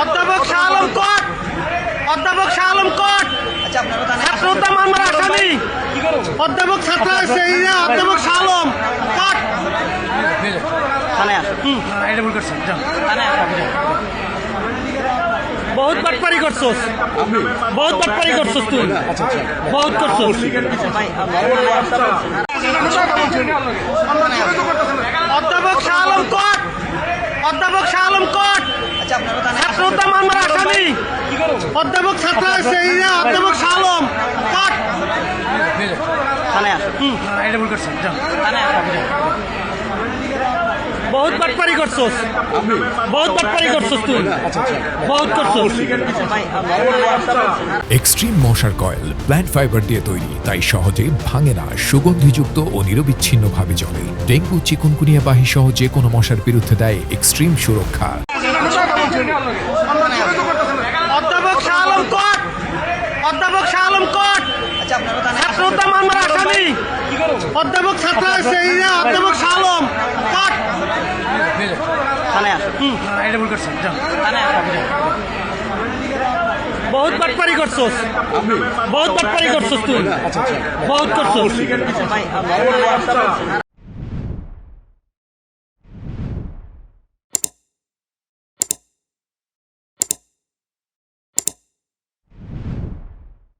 অধ্যাপক শাহ আলম কোট, অধ্যাপক শাহ আলম কোট, ছাত্র হত্যা মামলার আসামি অধ্যাপক ছাত্র অধ্যাপক শাহ আলম কোট। বহুত বাটপারি করছস, বহুত বাটপারি করছস, তুই বহুত করছস। অধ্যাপক শাহ আলম কোট, অধ্যাপক শাহ আলম কোট, ছাত্র হত্যা মামলার আসামি অধ্যাপক ছাত্র অধ্যাপক শাহ আলম কোট। বহুত বাটপারি করছস, বহুত বাটপারি করছস, তুই বহুত করছস। এক্সট্রিম মশার কয়েল প্ল্যান্ট ফাইবার দিয়ে তৈরি, তাই সহজে ভাঙে না, সুগন্ধিযুক্ত ও নিরবিচ্ছিন্নভাবে জ্বলে। ডেঙ্গু, চিকুনগুনিয়া বাহি সহ যে কোনো মশার বিরুদ্ধে দেয় এক্সট্রিম সুরক্ষা। অধ্যাপক শাহ আলম কোট, অধ্যাপক শাহ আলম কোট, ছাত্র হত্যা মামলার আসামি অধ্যাপক ছাত্র অধ্যাপক শাহ আলম কোট। বহুত বাটপারি করছস, বহুত বাটপারি করছস, তুই বহুত করছস।